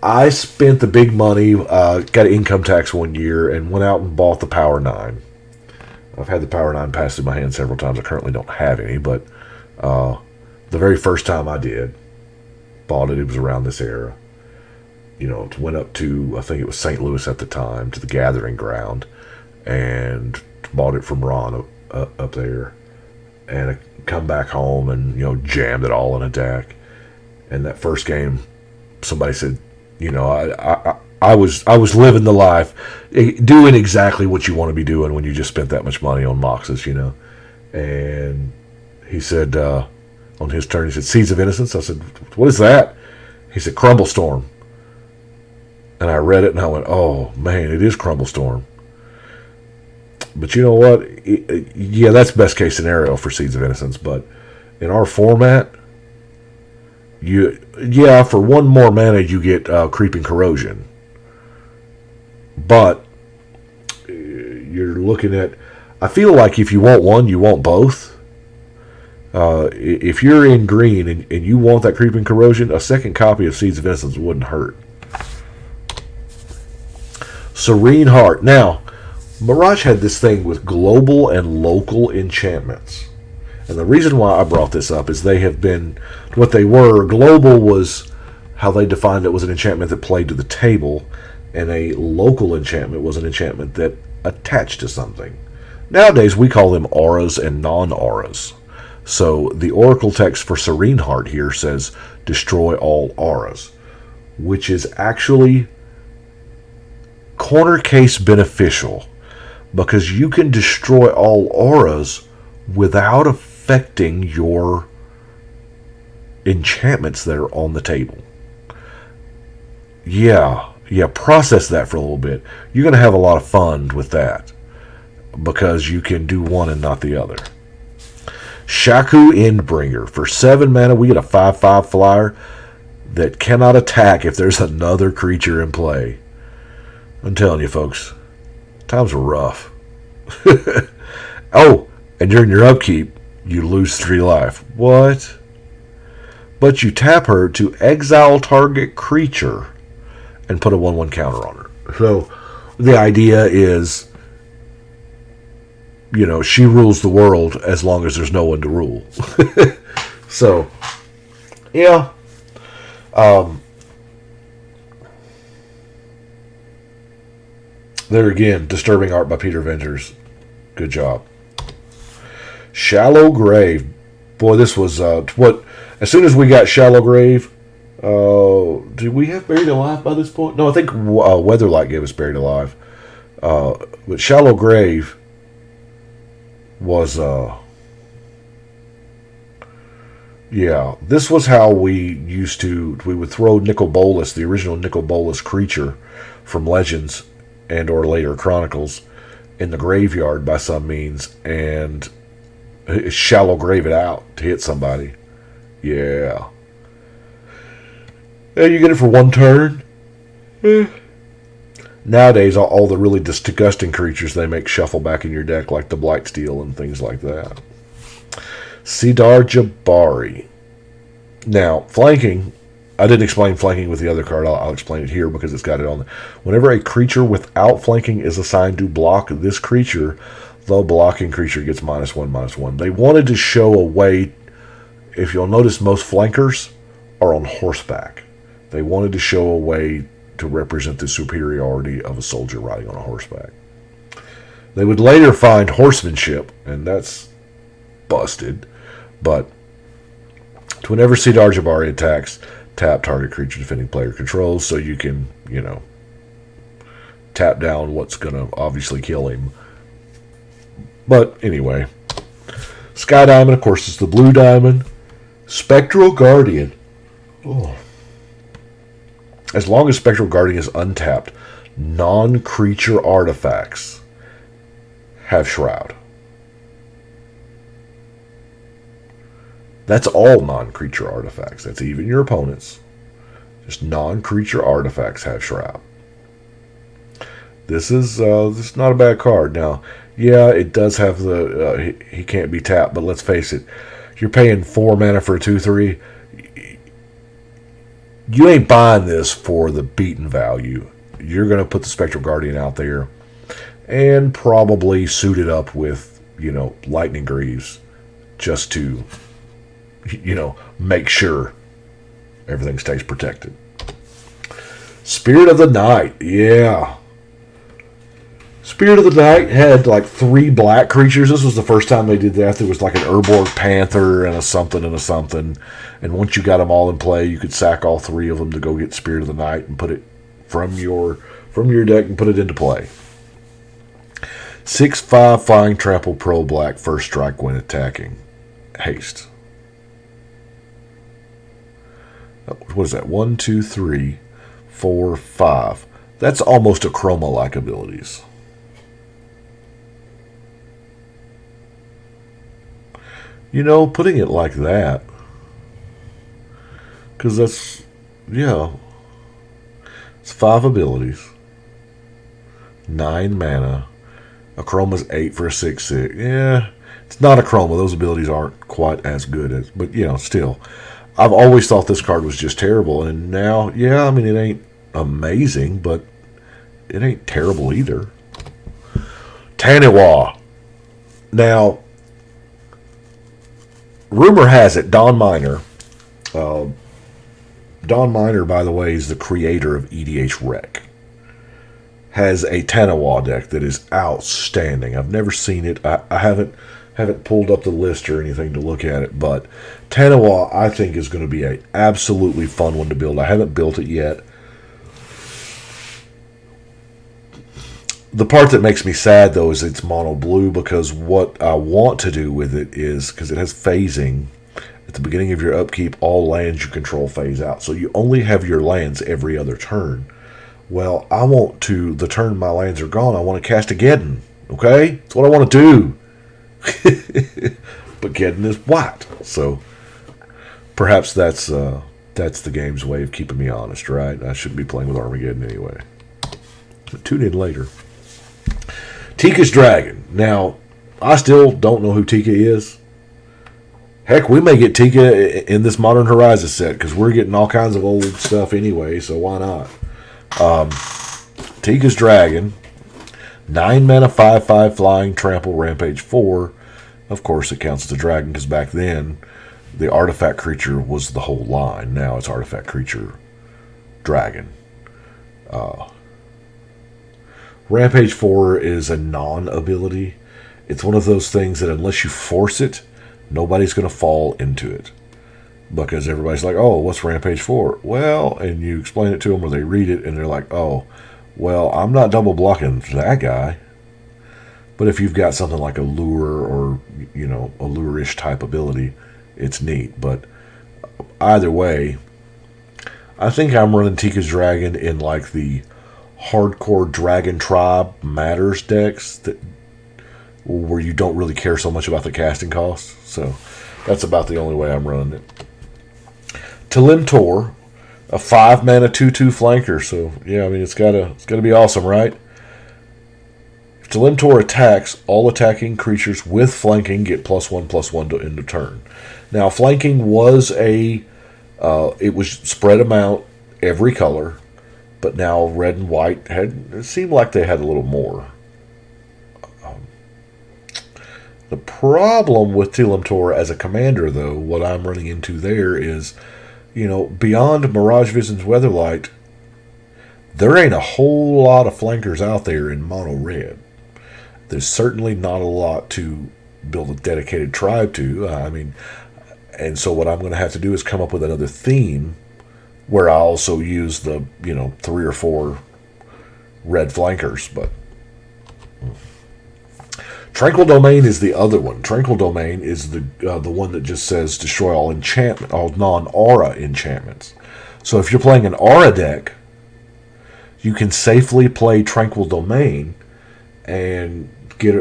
I spent the big money, got income tax one year, and went out and bought the Power 9. I've had the Power 9 passed through my hand several times. I currently don't have any, but the very first time I did, bought it, it was around this era. Went up to, I think it was St. Louis at the time, to the Gathering Ground, and bought it from Ron up there. And I come back home and, jammed it all in a deck. And that first game, somebody said, I was living the life, doing exactly what you want to be doing when you just spent that much money on Moxes, And he said, on his turn, he said, Seeds of Innocence. I said, what is that? He said, Crumble Storm. And I read it and I went, oh, man, it is Crumble Storm. But you know what? Yeah, that's best case scenario for Seeds of Innocence. But in our format, for 1 more mana you get Creeping Corrosion. But you're looking at, I feel like if you want one, you want both. If you're in green and you want that Creeping Corrosion, a second copy of Seeds of Innocence wouldn't hurt. Serene Heart. Now, Mirage had this thing with global and local enchantments. And the reason why I brought this up is they have been what they were. Global was how they defined it was an enchantment that played to the table, and a local enchantment was an enchantment that attached to something. Nowadays, we call them auras and non-auras. So the Oracle text for Serene Heart here says, destroy all auras, which is actually corner case beneficial, because you can destroy all auras without affecting your enchantments that are on the table. Yeah, process that for a little bit. You're going to have a lot of fun with that, because you can do one and not the other. Shaku Endbringer. For 7 mana, we get a 5/5 flyer that cannot attack if there's another creature in play. I'm telling you, folks, times are rough. Oh, and during your upkeep, you lose 3 life. What? But you tap her to exile target creature and put a 1/1 counter on her. So the idea is, she rules the world as long as there's no one to rule. So, yeah. There again, disturbing art by Peter Venters. Good job. Shallow Grave. Boy, this was what. As soon as we got Shallow Grave, did we have Buried Alive by this point? No, I think Weatherlight gave us Buried Alive. But Shallow Grave was this was how we would throw Nicol Bolas, the original Nicol Bolas creature from Legends and or later Chronicles, in the graveyard by some means, and Shallow Grave it out to hit somebody. Yeah. And you get it for 1 turn. Nowadays, all the really disgusting creatures they make shuffle back in your deck, like the Blightsteel and things like that. Sidar Jabari. Now, flanking, I didn't explain flanking with the other card. I'll explain it here because it's got it on. Whenever a creature without flanking is assigned to block this creature, the blocking creature gets -1/-1. They wanted to show a way. If you'll notice, most flankers are on horseback. They wanted to show a way to represent the superiority of a soldier riding on a horseback. They would later find horsemanship, and that's busted. But whenever Sidar Jabari attacks, tap target creature defending player controls, so you can, tap down what's going to obviously kill him. But anyway, Sky Diamond, of course, is the blue diamond. Spectral Guardian. Oh. As long as Spectral Guardian is untapped, non-creature artifacts have Shroud. That's all non-creature artifacts. That's even your opponents. Just non-creature artifacts have Shroud. This is not a bad card. Now, yeah, it does have the he can't be tapped, but let's face it, you're paying 4 mana for a 2/3. You ain't buying this for the beaten value. You're going to put the Spectral Guardian out there and probably suit it up with, Lightning Greaves just to, make sure everything stays protected. Spirit of the Night. Yeah. Spirit of the Night had like 3 black creatures. This was the first time they did that. There was like an Urborg Panther and a something and a something. And once you got them all in play, you could sack all 3 of them to go get Spirit of the Night and put it from your deck and put it into play. 6/5 Flying Trample Pro Black, first strike when attacking. Haste. What is that? 1, 2, 3, 4, 5. That's almost a Chroma-like abilities. Putting it like that, because that's, it's 5 abilities, 9 mana. A Chroma's 8 for a 6/6. Yeah, it's not a Chroma. Those abilities aren't quite as good as, but still, I've always thought this card was just terrible, and now, it ain't amazing, but it ain't terrible either. Taniwa. Now, rumor has it, Don Miner. Don Miner, by the way, is the creator of EDH Rec. Has a Tanawa deck that is outstanding. I've never seen it. I haven't pulled up the list or anything to look at it, but Tanawa I think is going to be a absolutely fun one to build. I haven't built it yet. The part that makes me sad though is it's mono blue, because what I want to do with it is, because it has phasing, at the beginning of your upkeep all lands you control phase out, so you only have your lands every other turn. Well, I want to, the turn my lands are gone, I want to cast a Geddon. Okay? That's what I want to do. But Geddon is white. So perhaps that's the game's way of keeping me honest, right? I shouldn't be playing with Armageddon anyway. But tune in later. Tika's Dragon. Now, I still don't know who Tika is. Heck, we may get Tika in this Modern Horizons set, because we're getting all kinds of old stuff anyway, so why not? Tika's Dragon, 9 mana, 5/5 flying, trample, rampage 4. Of course, it counts as a dragon, because back then the artifact creature was the whole line. Now it's artifact creature dragon. Rampage 4 is a non-ability. It's one of those things that unless you force it, nobody's going to fall into it. Because everybody's like, oh, what's Rampage 4? Well, and you explain it to them or they read it and they're like, oh, well, I'm not double blocking that guy. But if you've got something like a lure or, you know, a lure-ish type ability, it's neat. But either way, I think I'm running Tika's Dragon in like the hardcore Dragon Tribe Matters decks where you don't really care so much about the casting costs. So that's about the only way I'm running it. Talimtor, a 5 mana 2/2 flanker. So yeah, I mean it's gotta be awesome, right? If Talimtor attacks, all attacking creatures with flanking get +1/+1 to end of turn. Now flanking was it was spread amount every color, but now red and white it seemed like they had a little more. The problem with Talimtor as a commander, though, what I'm running into there is, you know, beyond Mirage Vision's Weatherlight, there ain't a whole lot of flankers out there in mono red. There's certainly not a lot to build a dedicated tribe to. And so what I'm going to have to do is come up with another theme where I also use the, 3 or 4 red flankers. But Tranquil Domain is the other one. Tranquil Domain is the one that just says destroy all non-aura enchantments. So if you're playing an aura deck, you can safely play Tranquil Domain and get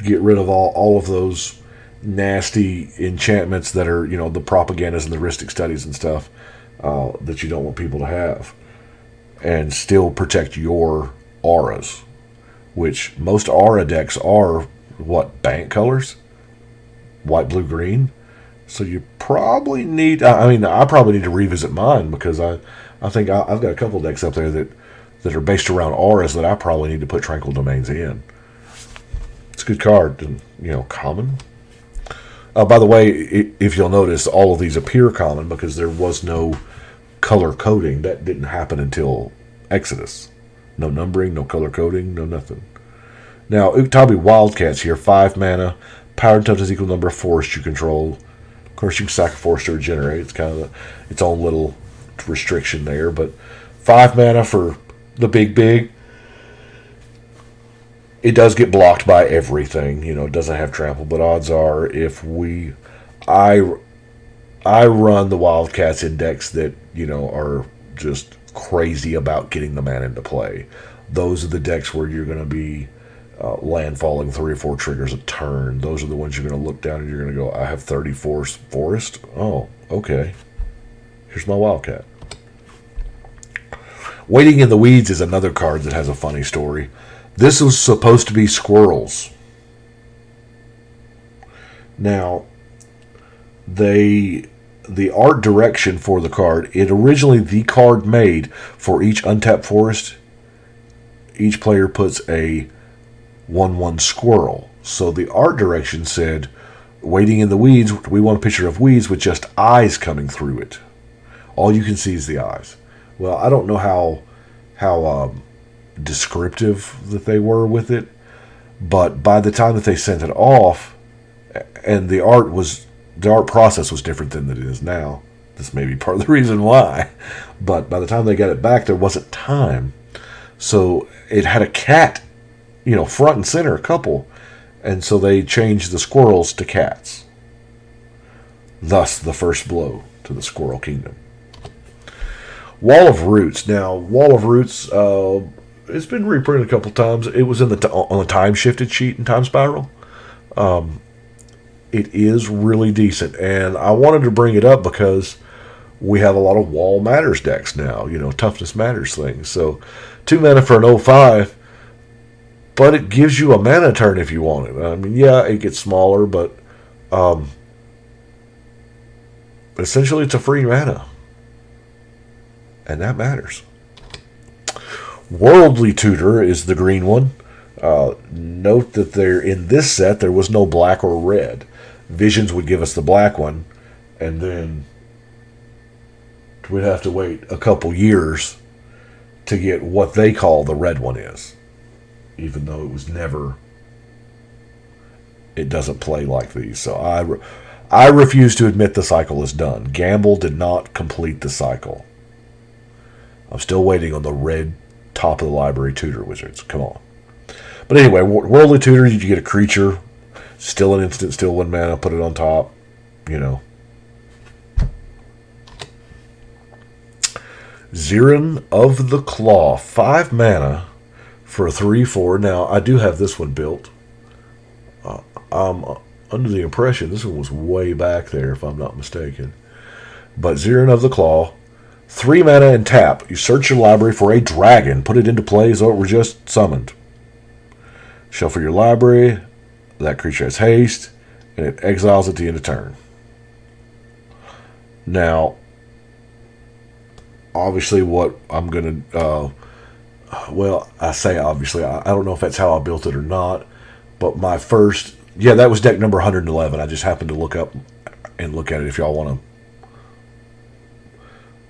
rid of all of those nasty enchantments that are, the propagandas and the heuristic studies and stuff that you don't want people to have, and still protect your auras, which most aura decks are, bank colors? White, blue, green. So you probably need, I probably need to revisit mine, because I think I've got a couple decks up there that are based around auras that I probably need to put Tranquil Domains in. It's a good card, and, common. By the way, if you'll notice, all of these appear common because there was no color coding. That didn't happen until Exodus. No numbering, no color coding, no nothing. Now, Uktabi Wildcats here, 5 mana, power and toughness equal number of forest you control. Of course, you can sack a forest to regenerate. It's kind of its own little restriction there, but 5 mana for the big. It does get blocked by everything. It doesn't have trample, but odds are I run the Wildcats in decks that, are just crazy about getting the mana into play. Those are the decks where you're going to be landfalling 3 or 4 triggers a turn. Those are the ones you're going to look down and you're going to go, I have 34 forest. Oh, okay. Here's my Wildcat. Waiting in the Weeds is another card that has a funny story. This was supposed to be squirrels. Now, the art direction for the card, the card made for each untapped forest, each player puts a 1/1 squirrel. So the art direction said, Waiting in the Weeds, we want a picture of weeds with just eyes coming through it. All you can see is the eyes. Well, I don't know how descriptive that they were with it, but by the time that they sent it off, and the art process was different than it is now. This may be part of the reason why, but by the time they got it back, there wasn't time. So it had a cat, front and center, a couple. And so they changed the squirrels to cats. Thus, the first blow to the Squirrel Kingdom. Wall of Roots. Now, Wall of Roots, it's been reprinted a couple times. It was on the time-shifted sheet in Time Spiral. It is really decent. And I wanted to bring it up because we have a lot of Wall Matters decks now. Toughness Matters things. So, 2 mana for an 0/5. But it gives you a mana turn if you want it. I mean, yeah, it gets smaller, but essentially it's a free mana. And that matters. Worldly Tutor is the green one. Note that in this set, there was no black or red. Visions would give us the black one, and then we'd have to wait a couple years to get what they call the red one is. Even though it doesn't play like these. So I refuse to admit the cycle is done. Gamble did not complete the cycle. I'm still waiting on the red top of the library Tutor Wizards. Come on. But anyway, Worldly Tutor, you get a creature, still an instant, still 1 mana, put it on top, Xiran of the Claw, 5 mana, for a 3/4. Now, I do have this one built. I'm under the impression this one was way back there, if I'm not mistaken. But Xiran of the Claw, 3 mana and tap. You search your library for a dragon. Put it into play as though it were just summoned. Shuffle your library. That creature has haste. And it exiles at the end of turn. Now, obviously what I'm going to... well, I say obviously. I don't know if that's how I built it or not. But my first... Yeah, that was deck number 111. I just happened to look up and look at it if y'all want to.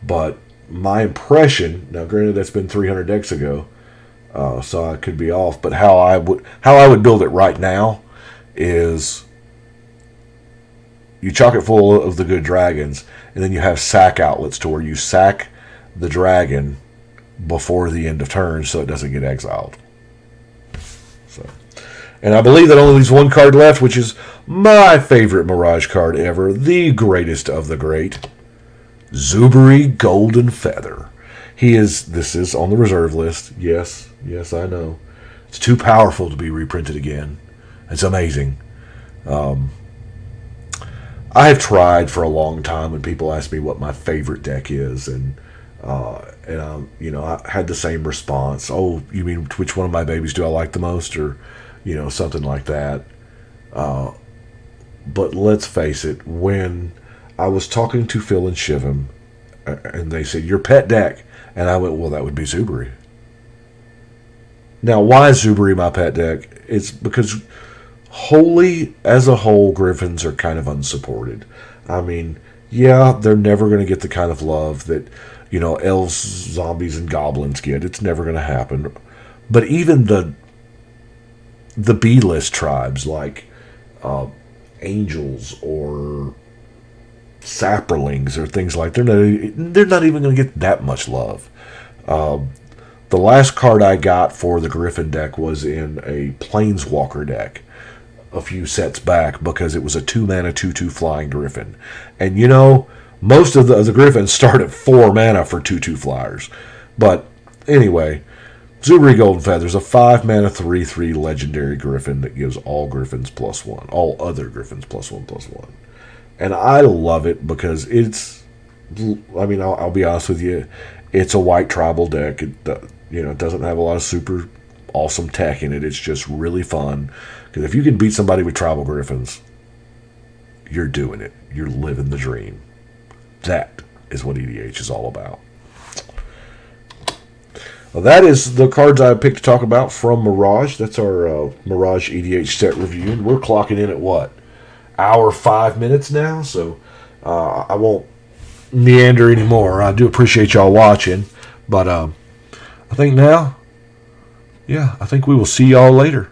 But my impression... Now, granted, that's been 300 decks ago. So I could be off. But how I would build it right now is... You chock it full of the good dragons. And then you have sack outlets to where you sack the dragon... before the end of turn, so it doesn't get exiled. So, and I believe that only leaves 1 card left, which is my favorite Mirage card ever, the greatest of the great, Zuberi Golden Feather. This is on the reserve list. Yes, I know. It's too powerful to be reprinted again. It's amazing. I have tried for a long time when people ask me what my favorite deck is, and I had the same response. Oh, you mean which one of my babies do I like the most, or something like that. But let's face it, when I was talking to Phil and Shivam, and they said your pet deck, and I went, well, that would be Zuberi. Now, why is Zuberi my pet deck? It's because wholly as a whole, Griffins are kind of unsupported. I mean, yeah, they're never going to get the kind of love that elves, zombies, and goblins get. It's never going to happen. But even the B-list tribes like angels or saprolings or things like they're not even going to get that much love. The last card I got for the Griffin deck was in a Planeswalker deck a few sets back because it was a 2-mana 2/2 flying Griffin. And most of the Griffins start at 4 mana for 2/2 flyers. But anyway, Zuberi Golden Feather is a 5-mana 3/3 legendary Griffin that gives all Griffins +1. All other Griffins +1/+1. And I love it because I'll be honest with you, it's a white tribal deck. It doesn't have a lot of super awesome tech in it. It's just really fun. Because if you can beat somebody with tribal Griffins, you're doing it. You're living the dream. That is what EDH is all about. Well, that is the cards I picked to talk about from Mirage. That's our Mirage EDH set review. And we're clocking in at what? hour 5 minutes now, so I won't meander anymore. I do appreciate y'all watching, but I think now, yeah, I think we will see y'all later.